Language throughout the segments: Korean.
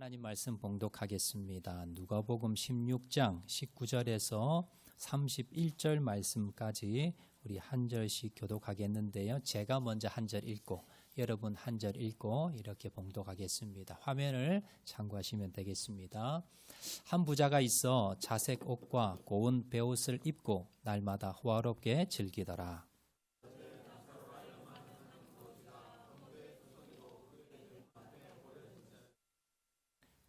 하나님 말씀 봉독하겠습니다. 누가복음 16장 19절에서 31절 말씀까지 우리 한 절씩 교독하겠는데요. 제가 먼저 한 절 읽고 여러분 한 절 읽고 이렇게 봉독하겠습니다. 화면을 참고하시면 되겠습니다. 한 부자가 있어 자색 옷과 고운 베옷을 입고 날마다 호화롭게 즐기더라.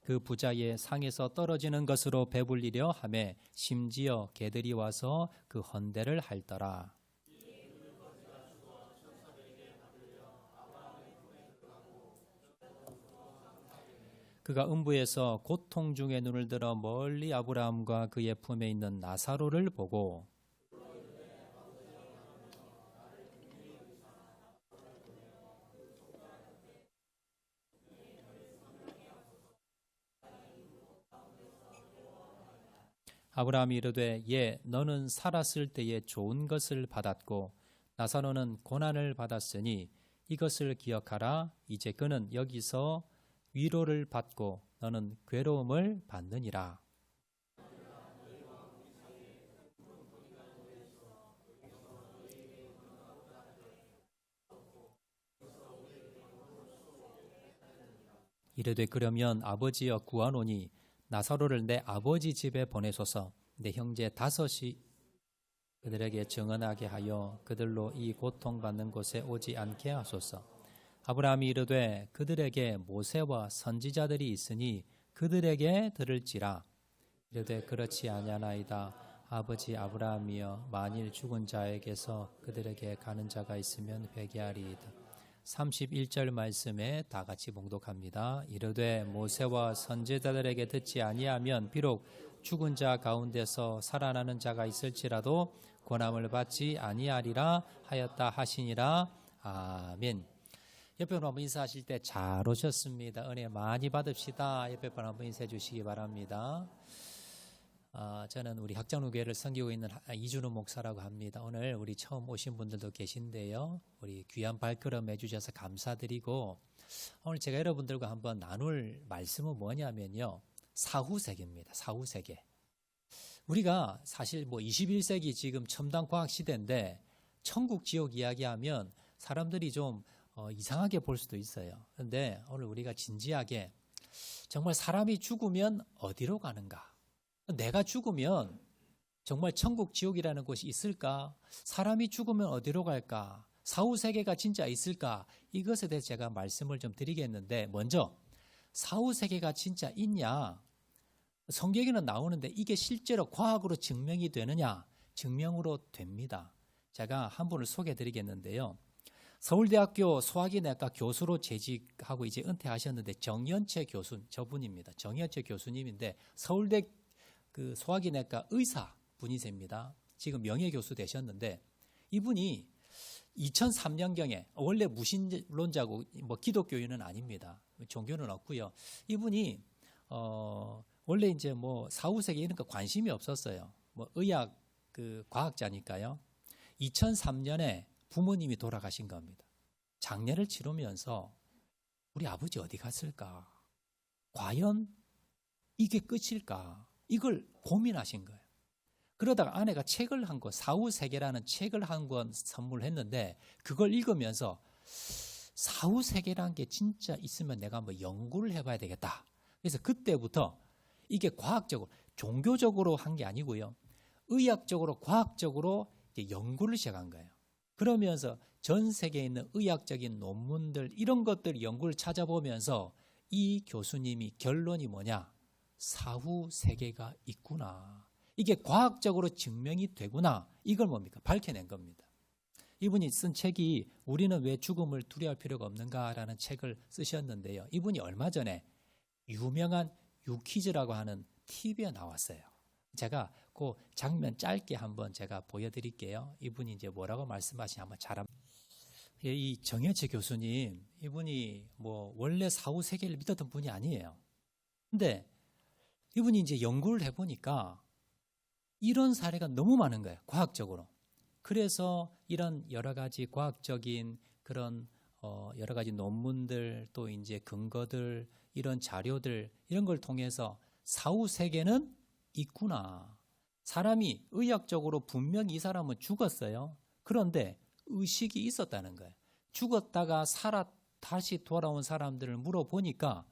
그 부자의 상에서 떨어지는 것으로 배불리려 하매 심지어 개들이 와서 그 헌대를 핥더라. 그가 음부에서 고통 중에 눈을 들어 멀리 아브라함과 그의 품에 있는 나사로를 보고 아브라함이 이르되 예 너는 살았을 때에 좋은 것을 받았고 나사로는 고난을 받았으니 이것을 기억하라. 이제 그는 여기서 위로를 받고 너는 괴로움을 받느니라. 이르되 그러면 아버지여 구하노니 나사로를 내 아버지 집에 보내소서. 내 형제 다섯이 그들에게 정언하게 하여 그들로 이 고통받는 곳에 오지 않게 하소서. 아브라함이 이르되 그들에게 모세와 선지자들이 있으니 그들에게 들을지라. 이르되 그렇지 아니하나이다. 아버지 아브라함이여 만일 죽은 자에게서 그들에게 가는 자가 있으면 회개하리이다. 31절 말씀에 다 같이 봉독합니다. 이르되 모세와 선지자들에게 듣지 아니하면 비록 죽은 자 가운데서 살아나는 자가 있을지라도 고난을 받지 아니하리라 하였다 하시니라. 아멘. 옆에 분 한번 인사하실 때 잘 오셨습니다. 은혜 많이 받읍시다. 옆에 분 한번 인사해 주시기 바랍니다. 저는 우리 학장로교회를 섬기고 있는 이준우 목사라고 합니다. 오늘 우리 처음 오신 분들도 계신데요. 우리 귀한 발걸음 해주셔서 감사드리고 오늘 제가 여러분들과 한번 나눌 말씀은 뭐냐면요. 사후세계입니다. 사후세계. 우리가 사실 21세기 지금 첨단 과학 시대인데 천국 지옥 이야기하면 사람들이 좀 이상하게 볼 수도 있어요. 그런데 오늘 우리가 진지하게 정말 사람이 죽으면 어디로 가는가? 내가 죽으면 정말 천국 지옥이라는 곳이 있을까? 사람이 죽으면 어디로 갈까? 사후세계가 진짜 있을까? 이것에 대해서 제가 말씀을 좀 드리겠는데 먼저 사후세계가 진짜 있냐? 성경에는 나오는데 이게 실제로 과학으로 증명이 되느냐? 증명으로 됩니다. 제가 한 분을 소개해 드리겠는데요. 서울대학교 소화기내과 교수로 재직하고 이제 은퇴하셨는데 정연채 교수 저분입니다. 정연채 교수님인데 서울대 그 소화기내과 의사 분이십니다. 지금 명예교수 되셨는데 이분이 2003년경에 원래 무신론자고 기독교인은 아닙니다. 종교는 없고요. 이분이 원래 이제 사후세계 이런 거 관심이 없었어요. 의학 그 과학자니까요. 2003년에 부모님이 돌아가신 겁니다. 장례를 치르면서 우리 아버지 어디 갔을까? 과연 이게 끝일까? 이걸 고민하신 거예요. 그러다가 아내가 책을 한 권, 사후세계라는 책을 한 권 선물했는데 그걸 읽으면서 사후세계라는 게 진짜 있으면 내가 한번 연구를 해봐야 되겠다. 그래서 그때부터 이게 과학적으로, 종교적으로 한 게 아니고요. 의학적으로, 과학적으로 이제 연구를 시작한 거예요. 그러면서 전 세계에 있는 의학적인 논문들 이런 것들 연구를 찾아보면서 이 교수님이 결론이 뭐냐? 사후 세계가 있구나. 이게 과학적으로 증명이 되구나. 이걸 뭡니까? 밝혀낸 겁니다. 이분이 쓴 책이 우리는 왜 죽음을 두려워할 필요가 없는가라는 책을 쓰셨는데요. 이분이 얼마 전에 유명한 유퀴즈라고 하는 TV에 나왔어요. 제가 그 장면 짧게 한번 제가 보여드릴게요. 이분이 이제 뭐라고 말씀하시냐 한번 이 정연채 교수님, 이분이 원래 사후 세계를 믿었던 분이 아니에요. 근데 이분이 이제 연구를 해보니까 이런 사례가 너무 많은 거예요. 과학적으로. 그래서 이런 여러 가지 과학적인 그런 여러 가지 논문들 또 이제 근거들 이런 자료들 이런 걸 통해서 사후 세계는 있구나. 사람이 의학적으로 분명히 이 사람은 죽었어요. 그런데 의식이 있었다는 거예요. 죽었다가 다시 돌아온 사람들을 물어보니까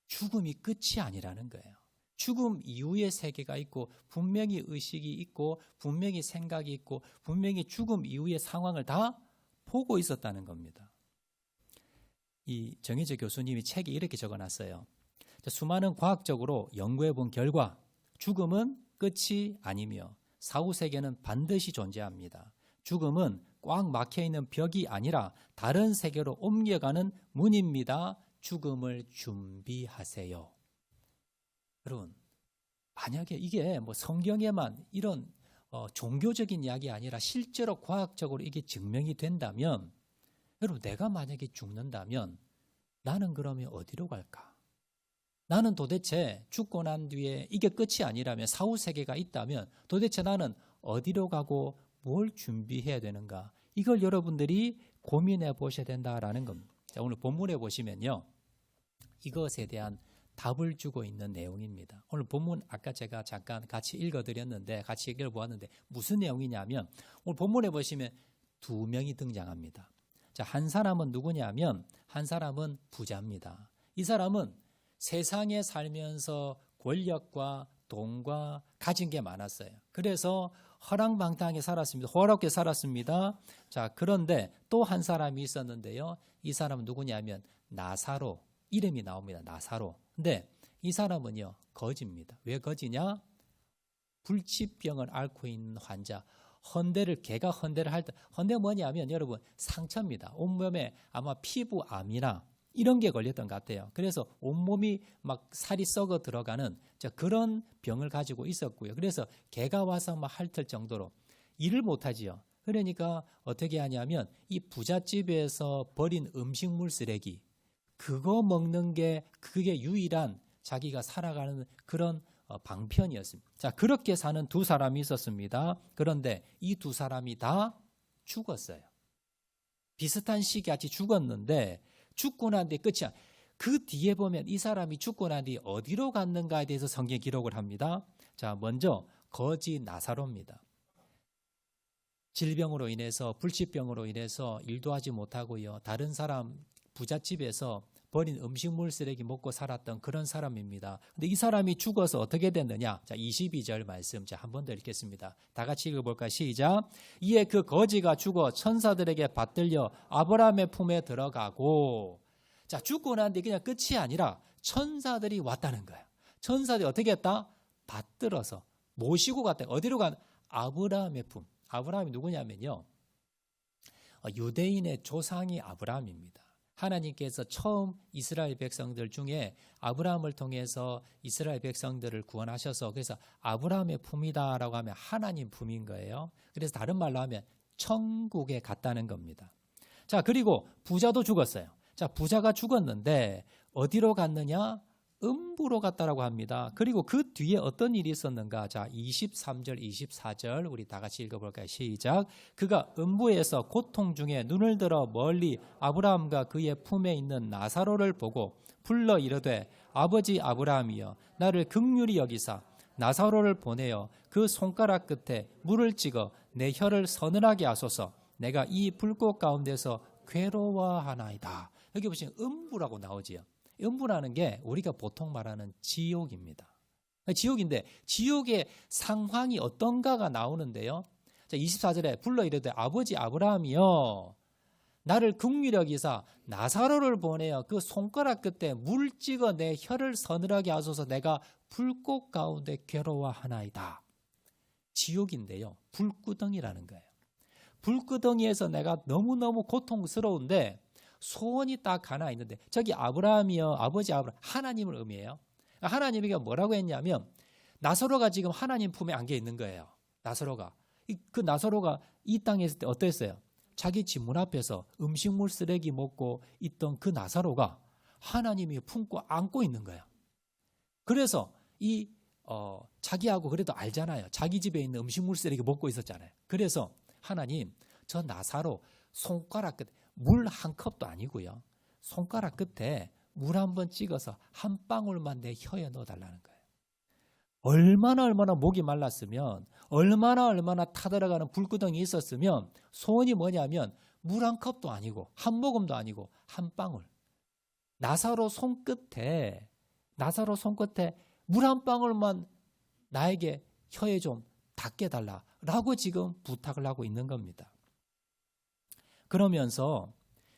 죽음이 끝이 아니라는 거예요. 죽음 이후의 세계가 있고 분명히 의식이 있고 분명히 생각이 있고 분명히 죽음 이후의 상황을 다 보고 있었다는 겁니다. 이 정혜재 교수님이 책에 이렇게 적어놨어요. 수많은 과학적으로 연구해 본 결과 죽음은 끝이 아니며 사후 세계는 반드시 존재합니다. 죽음은 꽉 막혀있는 벽이 아니라 다른 세계로 옮겨가는 문입니다. 죽음을 준비하세요. 여러분, 만약에 이게 뭐 성경에만 이런 종교적인 이야기 아니라 실제로 과학적으로 이게 증명이 된다면, 여러분, 내가 만약에 죽는다면 나는 그러면 어디로 갈까? 나는 도대체 죽고 난 뒤에 이게 끝이 아니라면 사후 세계가 있다면 도대체 나는 어디로 가고 뭘 준비해야 되는가? 이걸 여러분들이 고민해 보셔야 된다라는 겁니다. 자, 오늘 본문에 보시면요. 이것에 대한 답을 주고 있는 내용입니다. 오늘 본문 아까 제가 잠깐 같이 읽어드렸는데 같이 읽어보았는데 무슨 내용이냐면 오늘 본문에 보시면 두 명이 등장합니다. 자, 한 사람은 누구냐면 한 사람은 부자입니다. 이 사람은 세상에 살면서 권력과 돈과 가진 게 많았어요. 그래서 허랑방탕하게 살았습니다. 호화롭게 살았습니다. 자, 그런데 또 한 사람이 있었는데요. 이 사람은 누구냐면 나사로, 이름이 나옵니다. 나사로. 근데 이 사람은요, 거지입니다. 왜 거지냐? 불치병을 앓고 있는 환자. 개가 헌대를 할 때, 헌대 뭐냐면 여러분 상처입니다. 온몸에 아마 피부암이나 이런 게 걸렸던 것 같아요. 그래서 온몸이 막 살이 썩어 들어가는 그런 병을 가지고 있었고요. 그래서 개가 와서 막 핥을 정도로 일을 못하지요. 그러니까 어떻게 하냐면 이 부잣집에서 버린 음식물 쓰레기 그거 먹는 게 그게 유일한 자기가 살아가는 그런 방편이었습니다. 자, 그렇게 사는 두 사람이 있었습니다. 그런데 이 두 사람이 다 죽었어요. 비슷한 시기 같이 죽었는데 죽고 난 뒤에 끝이야. 그 뒤에 보면 이 사람이 죽고 난 뒤에 어디로 갔는가에 대해서 성경에 기록을 합니다. 자, 먼저 거지 나사로입니다. 질병으로 인해서 불치병으로 인해서 일도 하지 못하고요. 다른 사람 부잣집에서 버린 음식물 쓰레기 먹고 살았던 그런 사람입니다. 근데 이 사람이 죽어서 어떻게 됐느냐? 자, 22절 말씀. 자, 한 번 더 읽겠습니다. 다 같이 읽어볼까요? 시작. 이에 그 거지가 죽어 천사들에게 받들려 아브라함의 품에 들어가고, 자, 죽고 난 뒤에 그냥 끝이 아니라 천사들이 왔다는 거예요. 천사들이 어떻게 했다? 받들어서 모시고 갔다. 어디로 간? 아브라함의 품. 아브라함이 누구냐면요. 유대인의 조상이 아브라함입니다. 하나님께서 처음 이스라엘 백성들 중에 아브라함을 통해서 이스라엘 백성들을 구원하셔서 그래서 아브라함의 품이다라고 하면 하나님 품인 거예요. 그래서 다른 말로 하면 천국에 갔다는 겁니다. 자, 그리고 부자도 죽었어요. 자, 부자가 죽었는데 어디로 갔느냐? 음부로 갔다라고 합니다. 그리고 그 뒤에 어떤 일이 있었는가? 자, 23절, 24절 우리 다 같이 읽어볼까요? 시작. 그가 음부에서 고통 중에 눈을 들어 멀리 아브라함과 그의 품에 있는 나사로를 보고 불러 이르되 아버지 아브라함이여 나를 긍휼히 여기사 나사로를 보내어 그 손가락 끝에 물을 찍어 내 혀를 서늘하게 하소서. 내가 이 불꽃 가운데서 괴로워하나이다. 여기 보시면 음부라고 나오지요. 음부라는 게 우리가 보통 말하는 지옥입니다. 지옥인데 지옥의 상황이 어떤가가 나오는데요. 자, 24절에 불러 이르되 아버지 아브라함이여 나를 긍휼히 여기사 나사로를 보내어 그 손가락 끝에 물 찍어 내 혀를 서늘하게 하소서. 내가 불꽃 가운데 괴로워하나이다. 지옥인데요. 불구덩이라는 거예요. 불구덩이에서 내가 너무너무 고통스러운데 소원이 딱 하나 있는데 저기 아브라함이요 아버지 아브라함 하나님을 의미해요. 하나님이 뭐라고 했냐면 나사로가 지금 하나님 품에 안겨 있는 거예요. 나사로가 그 나사로가 이 땅에 있을 때 어땠어요? 자기 집 문 앞에서 음식물 쓰레기 먹고 있던 그 나사로가 하나님이 품고 안고 있는 거예요. 그래서 이 자기하고 그래도 알잖아요. 자기 집에 있는 음식물 쓰레기 먹고 있었잖아요. 그래서 하나님 저 나사로 손가락 끝 물 한 컵도 아니고요. 손가락 끝에 물 한 번 찍어서 한 방울만 내 혀에 넣어달라는 거예요. 얼마나 목이 말랐으면, 얼마나 타들어가는 불구덩이 있었으면 소원이 뭐냐면 물 한 컵도 아니고 한 모금도 아니고 한 방울. 나사로 손끝에 물 한 방울만 나에게 혀에 좀 닿게 해달라라고 지금 부탁을 하고 있는 겁니다. 그러면서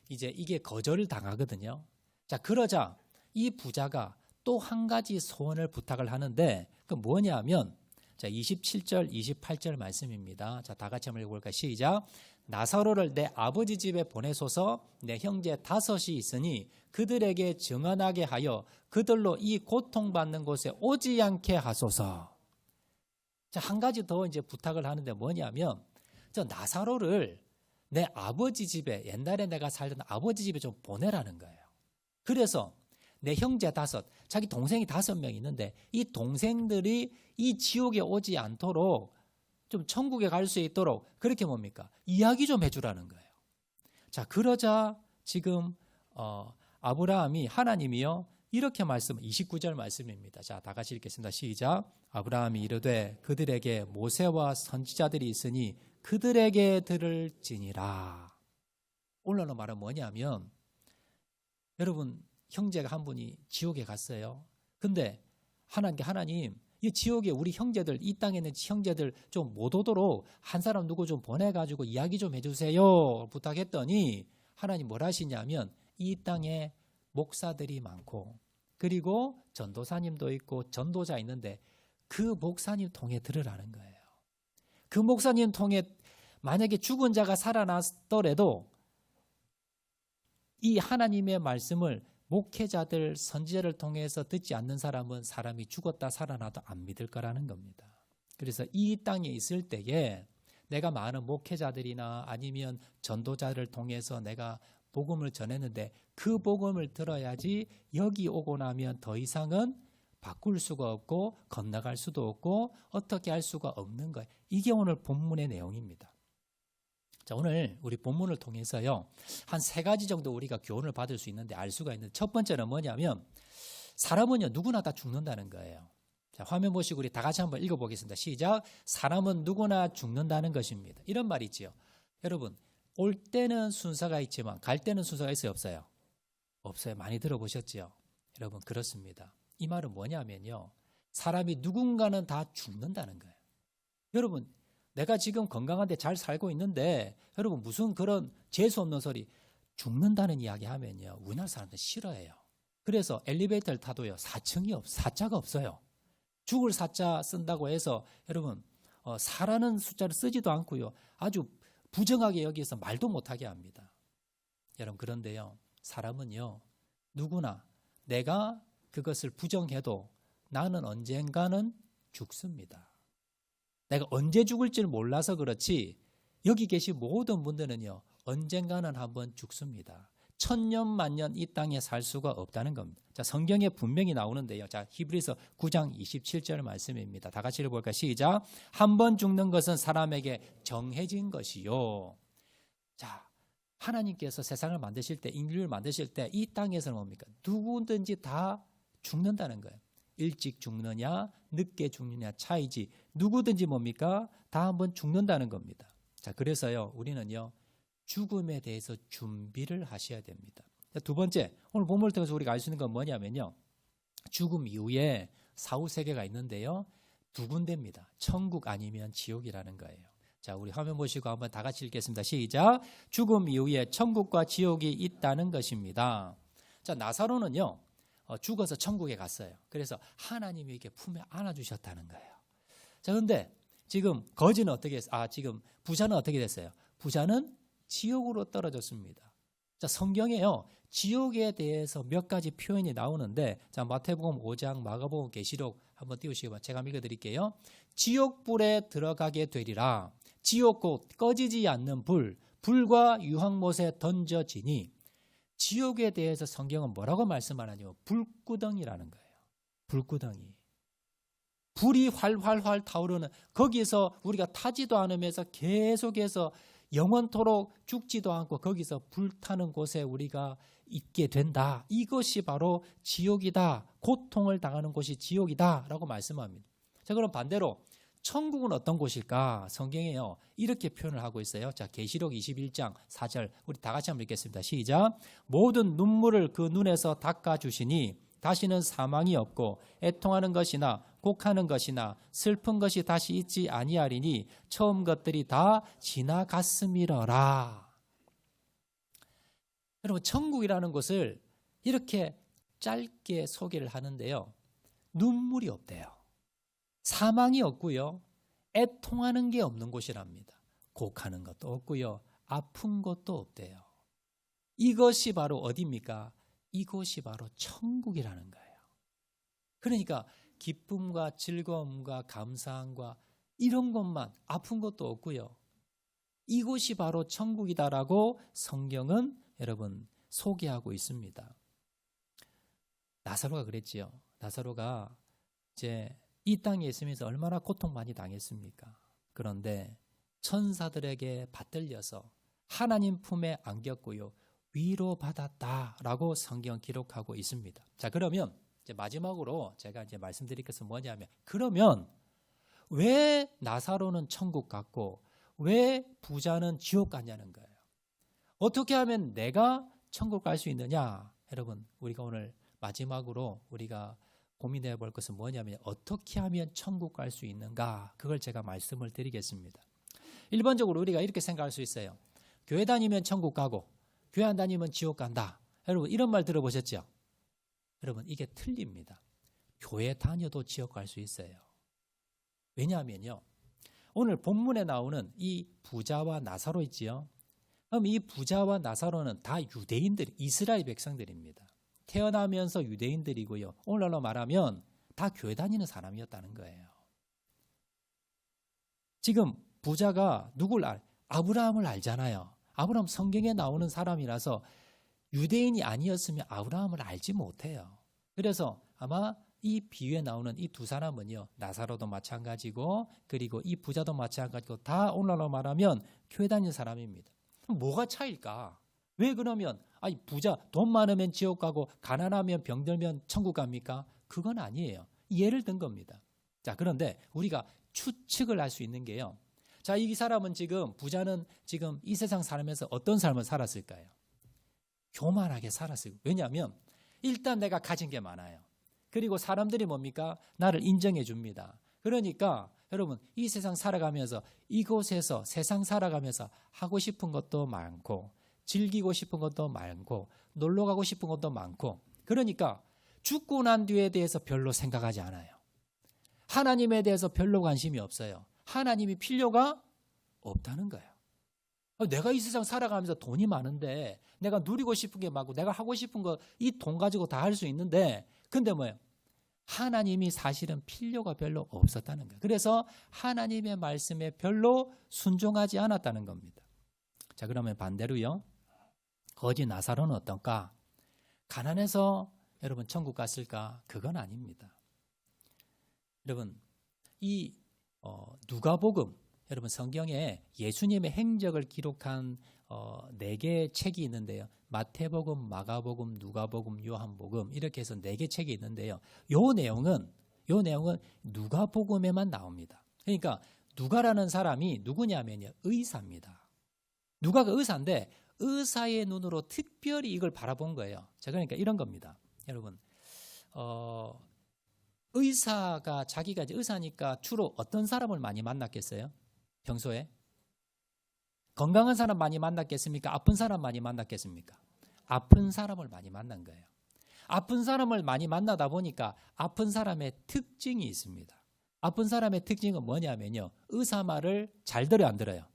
이제 이게 거절을 당하거든요. 자, 그러자 이 부자가 또 한 가지 소원을 부탁을 하는데 그 뭐냐면 자, 27절, 28절 말씀입니다. 자, 다 같이 한번 읽어볼까요? 시작. 나사로를 내 아버지 집에 보내소서. 내 형제 5이 있으니 그들에게 증언하게 하여 그들로 이 고통받는 곳에 오지 않게 하소서. 자, 한 가지 더 이제 부탁을 하는데 뭐냐면 저 나사로를 내 아버지 집에, 옛날에 내가 살던 아버지 집에 좀 보내라는 거예요. 그래서 내 형제 5, 자기 동생이 5명 있는데 이 동생들이 이 지옥에 오지 않도록 좀 천국에 갈 수 있도록 그렇게 뭡니까? 이야기 좀 해주라는 거예요. 자, 그러자 지금 아브라함이 하나님이요 이렇게 29절 말씀입니다. 자, 다 같이 읽겠습니다. 시작. 아브라함이 이르되 그들에게 모세와 선지자들이 있으니 그들에게 들을지니라. 오늘의 말은 뭐냐면 여러분 형제가 한 분이 지옥에 갔어요. 근데 하나님 이 지옥에 우리 형제들, 이 땅에 있는 형제들 좀 못 오도록 한 사람 누구 좀 보내가지고 이야기 좀 해주세요 부탁했더니 하나님 뭘 하시냐면 이 땅에 목사들이 많고 그리고 전도사님도 있고 전도자 있는데 그 목사님 통해 들으라는 거예요. 그 목사님 통해 만약에 죽은 자가 살아났더라도 이 하나님의 말씀을 목회자들, 선지자를 통해서 듣지 않는 사람은 사람이 죽었다 살아나도 안 믿을 거라는 겁니다. 그래서 이 땅에 있을 때에 내가 많은 목회자들이나 아니면 전도자를 통해서 내가 복음을 전했는데 그 복음을 들어야지 여기 오고 나면 더 이상은 바꿀 수가 없고 건너갈 수도 없고 어떻게 할 수가 없는 거예요. 이게 오늘 본문의 내용입니다. 자, 오늘 우리 본문을 통해서요 한 3가지 정도 우리가 교훈을 받을 수 있는데 알 수가 있는데 첫 번째는 뭐냐면 사람은요 누구나 다 죽는다는 거예요. 자, 화면 보시고 우리 다 같이 한번 읽어보겠습니다. 시작. 사람은 누구나 죽는다는 것입니다. 이런 말이 있지요. 여러분 올 때는 순서가 있지만 갈 때는 순서가 있어요 없어요? 없어요. 많이 들어보셨죠? 여러분 그렇습니다. 이 말은 뭐냐면요 사람이 누군가는 다 죽는다는 거예요. 여러분 내가 지금 건강한데 잘 살고 있는데 여러분 무슨 그런 재수 없는 소리 죽는다는 이야기 하면요 우리나라 사람들 싫어해요. 그래서 엘리베이터를 타도요 4자가 없어요. 죽을 4자 쓴다고 해서 여러분 사라는 숫자를 쓰지도 않고요 아주 부정하게 여기서 말도 못하게 합니다. 여러분 그런데요 사람은요 누구나 내가 그것을 부정해도 나는 언젠가는 죽습니다. 내가 언제 죽을지를 몰라서 그렇지 여기 계신 모든 분들은요 언젠가는 한번 죽습니다. 천년 만년 이 땅에 살 수가 없다는 겁니다. 자, 성경에 분명히 나오는데요. 자, 히브리서 9장 27절 말씀입니다. 다 같이 읽어볼까요? 시작. 한 번 죽는 것은 사람에게 정해진 것이요. 자, 하나님께서 세상을 만드실 때 인류를 만드실 때 이 땅에서는 뭡니까? 누구든지 다 죽는다는 거예요. 일찍 죽느냐 늦게 죽느냐 차이지 누구든지 뭡니까? 다 한번 죽는다는 겁니다. 자, 그래서요 우리는요 죽음에 대해서 준비를 하셔야 됩니다. 자, 두 번째 오늘 본문을 통해서 우리가 알 수 있는 건 뭐냐면요 죽음 이후에 사후세계가 있는데요 2군데입니다. 천국 아니면 지옥이라는 거예요. 자, 우리 화면 보시고 한번 다 같이 읽겠습니다. 시작. 죽음 이후에 천국과 지옥이 있다는 것입니다. 자, 나사로는요 죽어서 천국에 갔어요. 그래서 하나님이 이렇게 품에 안아주셨다는 거예요. 자, 그런데 지금 거지는 어떻게 했어요? 지금 부자는 어떻게 됐어요? 부자는 지옥으로 떨어졌습니다. 자, 성경에요 지옥에 대해서 몇 가지 표현이 나오는데 자, 마태복음 5장, 마가복음, 계시록 한번 띄우시고 제가 읽어드릴게요. 지옥불에 들어가게 되리라. 지옥 곧 꺼지지 않는 불과 유황못에 던져지니 지옥에 대해서 성경은 뭐라고 말씀하냐면 불구덩이라는 거예요. 불구덩이. 불이 활활활 타오르는 거기서 우리가 타지도 않으면서 계속해서 영원토록 죽지도 않고 거기서 불타는 곳에 우리가 있게 된다. 이것이 바로 지옥이다. 고통을 당하는 곳이 지옥이다라고 말씀합니다. 자, 그럼 반대로 천국은 어떤 곳일까? 성경에요 이렇게 표현을 하고 있어요. 자, 계시록 21장 4절 우리 다 같이 한번 읽겠습니다. 시작. 모든 눈물을 그 눈에서 닦아주시니 다시는 사망이 없고 애통하는 것이나 곡하는 것이나 슬픈 것이 다시 있지 아니하리니 처음 것들이 다 지나갔음이러라. 여러분, 천국이라는 곳을 이렇게 짧게 소개를 하는데요, 눈물이 없대요. 사망이 없고요, 애통하는 게 없는 곳이랍니다. 곡하는 것도 없고요, 아픈 것도 없대요. 이것이 바로 어디입니까? 이곳이 바로 천국이라는 거예요. 그러니까 기쁨과 즐거움과 감사함과 이런 것만, 아픈 것도 없고요, 이곳이 바로 천국이다라고 성경은 여러분 소개하고 있습니다. 나사로가 그랬지요. 나사로가 이제 이 땅에 있으면서 얼마나 고통 많이 당했습니까? 그런데 천사들에게 받들려서 하나님 품에 안겼고요, 위로받았다라고 성경 기록하고 있습니다. 자, 그러면 이제 마지막으로 제가 이제 말씀드릴 것은 뭐냐면, 그러면 왜 나사로는 천국 갔고 왜 부자는 지옥 갔냐는 거예요. 어떻게 하면 내가 천국 갈 수 있느냐? 여러분, 우리가 오늘 마지막으로 우리가 고민해 볼 것은 뭐냐면, 어떻게 하면 천국 갈 수 있는가? 그걸 제가 말씀을 드리겠습니다. 일반적으로 우리가 이렇게 생각할 수 있어요. 교회 다니면 천국 가고 교회 안 다니면 지옥 간다. 여러분, 이런 말 들어보셨죠? 여러분, 이게 틀립니다. 교회 다녀도 지옥 갈 수 있어요. 왜냐하면요, 오늘 본문에 나오는 이 부자와 나사로 있지요. 그럼 이 부자와 나사로는 다 유대인들, 이스라엘 백성들입니다. 태어나면서 유대인들이고요, 오늘날로 말하면 다 교회 다니는 사람이었다는 거예요. 지금 부자가 누굴 아브라함을 알잖아요. 아브라함 성경에 나오는 사람이라서 유대인이 아니었으면 아브라함을 알지 못해요. 그래서 아마 이 비유에 나오는 이 두 사람은요, 나사로도 마찬가지고 그리고 이 부자도 마찬가지고 다 오늘날로 말하면 교회 다니는 사람입니다. 뭐가 차일까? 왜 그러면 부자 돈 많으면 지옥 가고 가난하면 병들면 천국 갑니까? 그건 아니에요. 예를 든 겁니다. 자, 그런데 우리가 추측을 할 수 있는 게요, 자, 이 사람은 지금, 부자는 지금 이 세상 살면서 어떤 삶을 살았을까요? 교만하게 살았어요. 왜냐하면 일단 내가 가진 게 많아요. 그리고 사람들이 뭡니까? 나를 인정해 줍니다. 그러니까 여러분, 이 세상 살아가면서 이곳에서 세상 살아가면서 하고 싶은 것도 많고 즐기고 싶은 것도 많고 놀러 가고 싶은 것도 많고, 그러니까 죽고 난 뒤에 대해서 별로 생각하지 않아요. 하나님에 대해서 별로 관심이 없어요. 하나님이 필요가 없다는 거예요. 내가 이 세상 살아가면서 돈이 많은데 내가 누리고 싶은 게 많고 내가 하고 싶은 거 이 돈 가지고 다 할 수 있는데, 근데 뭐예요? 하나님이 사실은 필요가 별로 없었다는 거예요. 그래서 하나님의 말씀에 별로 순종하지 않았다는 겁니다. 자, 그러면 반대로요, 거지 나사로는 어떤가? 가난해서 여러분 천국 갔을까? 그건 아닙니다. 여러분, 이 누가복음, 여러분 성경에 예수님의 행적을 기록한 4개의 책이 있는데요. 마태복음, 마가복음, 누가복음, 요한복음, 이렇게 해서 4개 책이 있는데요. 요 내용은 누가복음에만 나옵니다. 그러니까 누가라는 사람이 누구냐면요, 의사입니다. 누가가 의사인데 의사의 눈으로 특별히 이걸 바라본 거예요. 자, 그러니까 이런 겁니다. 여러분, 의사가 자기가 이제 의사니까 주로 어떤 사람을 많이 만났겠어요? 평소에? 건강한 사람 많이 만났겠습니까? 아픈 사람 많이 만났겠습니까? 아픈 사람을 많이 만난 거예요. 아픈 사람을 많이 만나다 보니까 아픈 사람의 특징이 있습니다. 아픈 사람의 특징은 뭐냐면요, 의사 말을 잘 들어요, 안 들어요?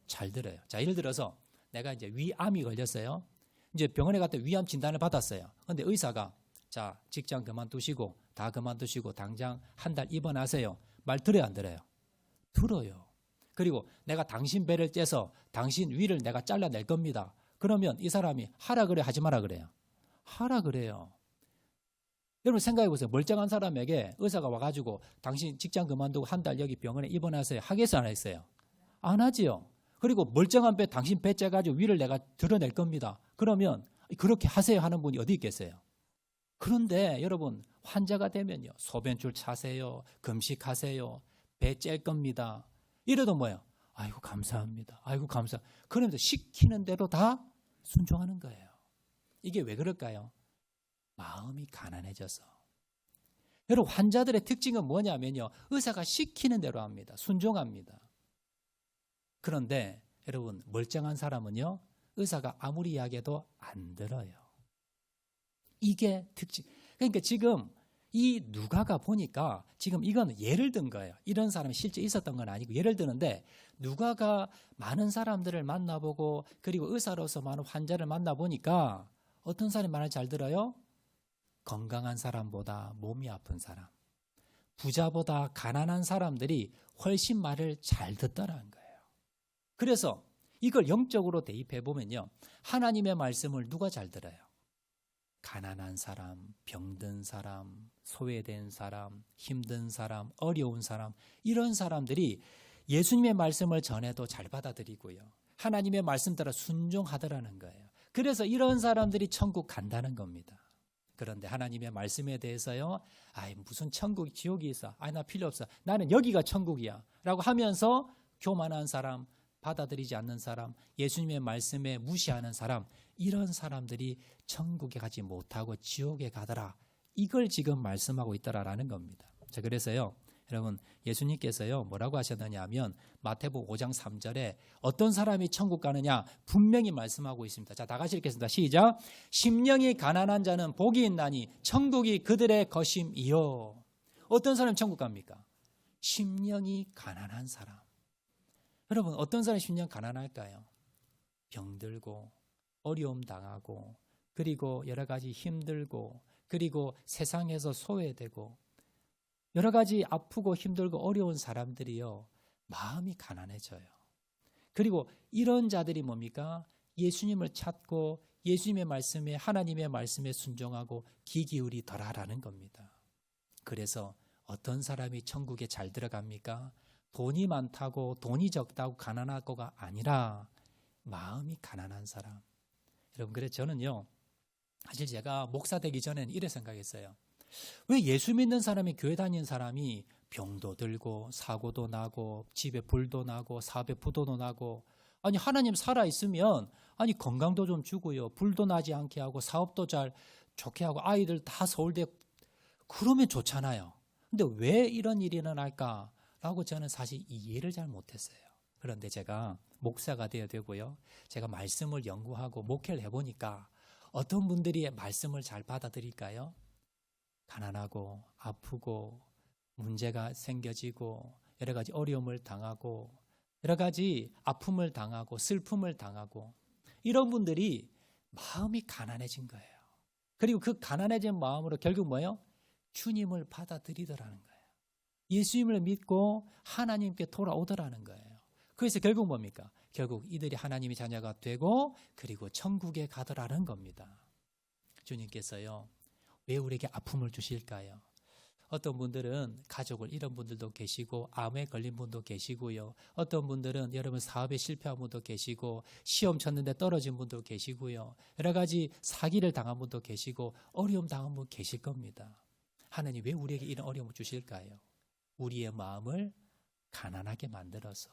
잘 들어요. 자, 예를 들어서 내가 이제 위암이 걸렸어요. 이제 병원에 갔다 위암 진단을 받았어요. 그런데 의사가 자, 직장 그만두시고 다 그만두시고 당장 한 달 입원하세요. 말 들어요, 안 들어요? 들어요. 그리고 내가 당신 배를 째서 당신 위를 내가 잘라낼 겁니다. 그러면 이 사람이 하라 그래, 하지 마라 그래요? 하라 그래요. 여러분 생각해 보세요. 멀쩡한 사람에게 의사가 와가지고 당신 직장 그만두고 한 달 여기 병원에 입원하세요. 하겠어요, 안 하겠어요? 안 하지요. 그리고 멀쩡한 배 당신 배 째가지고 위를 내가 드러낼 겁니다. 그러면 그렇게 하세요 하는 분이 어디 있겠어요? 그런데 여러분 환자가 되면요. 소변줄 차세요. 금식하세요. 배 짤 겁니다. 이래도 뭐예요? 아이고 감사합니다. 아이고 감사. 그러면서 시키는 대로 다 순종하는 거예요. 이게 왜 그럴까요? 마음이 가난해져서. 여러분 환자들의 특징은 뭐냐면요. 의사가 시키는 대로 합니다. 순종합니다. 그런데 여러분 멀쩡한 사람은요. 의사가 아무리 이야기해도 안 들어요. 이게 특징. 그러니까 지금 이 누가가 보니까 지금 이건 예를 든 거예요. 이런 사람이 실제 있었던 건 아니고 예를 드는데 누가가 많은 사람들을 만나보고 그리고 의사로서 많은 환자를 만나보니까 어떤 사람이 말을 잘 들어요? 건강한 사람보다 몸이 아픈 사람, 부자보다 가난한 사람들이 훨씬 말을 잘 듣더라는 거예요. 그래서 이걸 영적으로 대입해 보면요. 하나님의 말씀을 누가 잘 들어요? 가난한 사람, 병든 사람, 소외된 사람, 힘든 사람, 어려운 사람 이런 사람들이 예수님의 말씀을 전해도 잘 받아들이고요. 하나님의 말씀 따라 순종하더라는 거예요. 그래서 이런 사람들이 천국 간다는 겁니다. 그런데 하나님의 말씀에 대해서요. 아이 무슨 천국 지옥이 있어. 아이 나 필요 없어. 나는 여기가 천국이야. 라고 하면서 교만한 사람, 받아들이지 않는 사람, 예수님의 말씀에 무시하는 사람 이런 사람들이 천국에 가지 못하고 지옥에 가더라. 이걸 지금 말씀하고 있더라라는 겁니다. 자, 그래서요. 여러분 예수님께서요. 뭐라고 하셨느냐 하면 마태복음 5장 3절에 어떤 사람이 천국 가느냐 분명히 말씀하고 있습니다. 자, 다 같이 읽겠습니다. 시작. 심령이 가난한 자는 복이 있나니 천국이 그들의 것임이요. 어떤 사람이 천국 갑니까? 심령이 가난한 사람. 여러분 어떤 사람이 심령 가난할까요? 병들고 어려움 당하고 그리고 여러 가지 힘들고 그리고 세상에서 소외되고 여러 가지 아프고 힘들고 어려운 사람들이요. 마음이 가난해져요. 그리고 이런 자들이 뭡니까? 예수님을 찾고 예수님의 말씀에 하나님의 말씀에 순종하고 귀 기울이더라라는 겁니다. 그래서 어떤 사람이 천국에 잘 들어갑니까? 돈이 많다고 돈이 적다고 가난하고가 아니라 마음이 가난한 사람. 여러분 그래서 저는요. 사실 제가 목사 되기 전에는 이래 생각했어요. 왜 예수 믿는 사람이 교회 다니는 사람이 병도 들고 사고도 나고 집에 불도 나고 사업에 부도도 나고 아니 하나님 살아있으면 아니 건강도 좀 주고요. 불도 나지 않게 하고 사업도 잘 좋게 하고 아이들 다 서울대 그러면 좋잖아요. 근데 왜 이런 일이 일어날까라고 저는 사실 이해를 잘 못했어요. 그런데 제가 목사가 되어야 되고요. 제가 말씀을 연구하고 목회를 해보니까 어떤 분들이 말씀을 잘 받아들일까요? 가난하고 아프고 문제가 생겨지고 여러 가지 어려움을 당하고 여러 가지 아픔을 당하고 슬픔을 당하고 이런 분들이 마음이 가난해진 거예요. 그리고 그 가난해진 마음으로 결국 뭐예요? 주님을 받아들이더라는 거예요. 예수님을 믿고 하나님께 돌아오더라는 거예요. 그래서 결국 뭡니까? 결국 이들이 하나님의 자녀가 되고 그리고 천국에 가더라는 겁니다. 주님께서요. 왜 우리에게 아픔을 주실까요? 어떤 분들은 가족을 잃은 분들도 계시고 암에 걸린 분도 계시고요. 어떤 분들은 여러분 사업에 실패한 분도 계시고 시험 쳤는데 떨어진 분도 계시고요. 여러 가지 사기를 당한 분도 계시고 어려움 당한 분 계실 겁니다. 하나님 왜 우리에게 이런 어려움을 주실까요? 우리의 마음을 가난하게 만들어서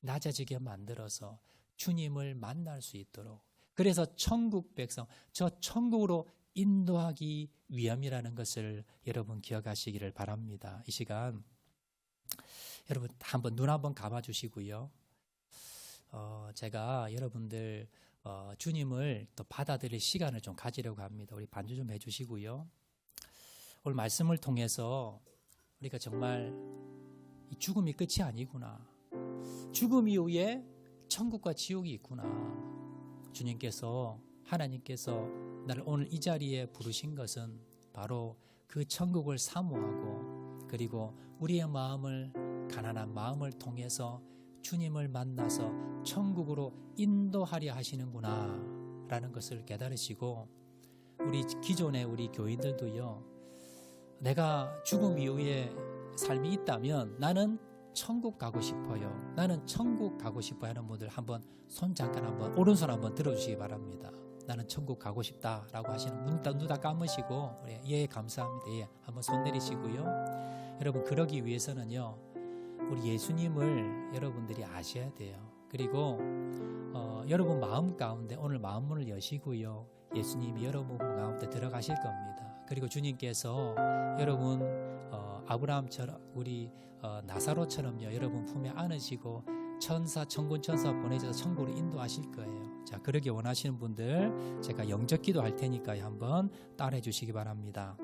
낮아지게 만들어서 주님을 만날 수 있도록 그래서 천국 백성 저 천국으로 인도하기 위함이라는 것을 여러분 기억하시기를 바랍니다. 이 시간 여러분 한번 눈 한번 감아 주시고요. 제가 여러분들 주님을 또 받아들일 시간을 좀 가지려고 합니다. 우리 반주 좀 해주시고요. 오늘 말씀을 통해서 우리가 정말 이 죽음이 끝이 아니구나. 죽음 이후에 천국과 지옥이 있구나. 주님께서 하나님께서 나를 오늘 이 자리에 부르신 것은 바로 그 천국을 사모하고 그리고 우리의 마음을 가난한 마음을 통해서 주님을 만나서 천국으로 인도하려 하시는구나 라는 것을 깨달으시고 우리 기존의 우리 교인들도요 내가 죽음 이후에 삶이 있다면 나는 천국 가고 싶어요. 나는 천국 가고 싶어 하는 분들 한번 손 잠깐 한번 오른손 한번 들어주시기 바랍니다. 나는 천국 가고 싶다라고 하시는 눈 다 감으시고 예 감사합니다. 예 한번 손 내리시고요. 여러분 그러기 위해서는요 우리 예수님을 여러분들이 아셔야 돼요. 그리고 여러분 마음 가운데 오늘 마음문을 여시고요. 예수님이 여러분 가운데 들어가실 겁니다. 그리고 주님께서 여러분 아브라함처럼 우리 나사로처럼요 여러분 품에 안으시고 천군 천사 보내셔서 천국으로 인도하실 거예요. 자 그러기 원하시는 분들 제가 영적 기도할 테니까 한번 따라해 주시기 바랍니다.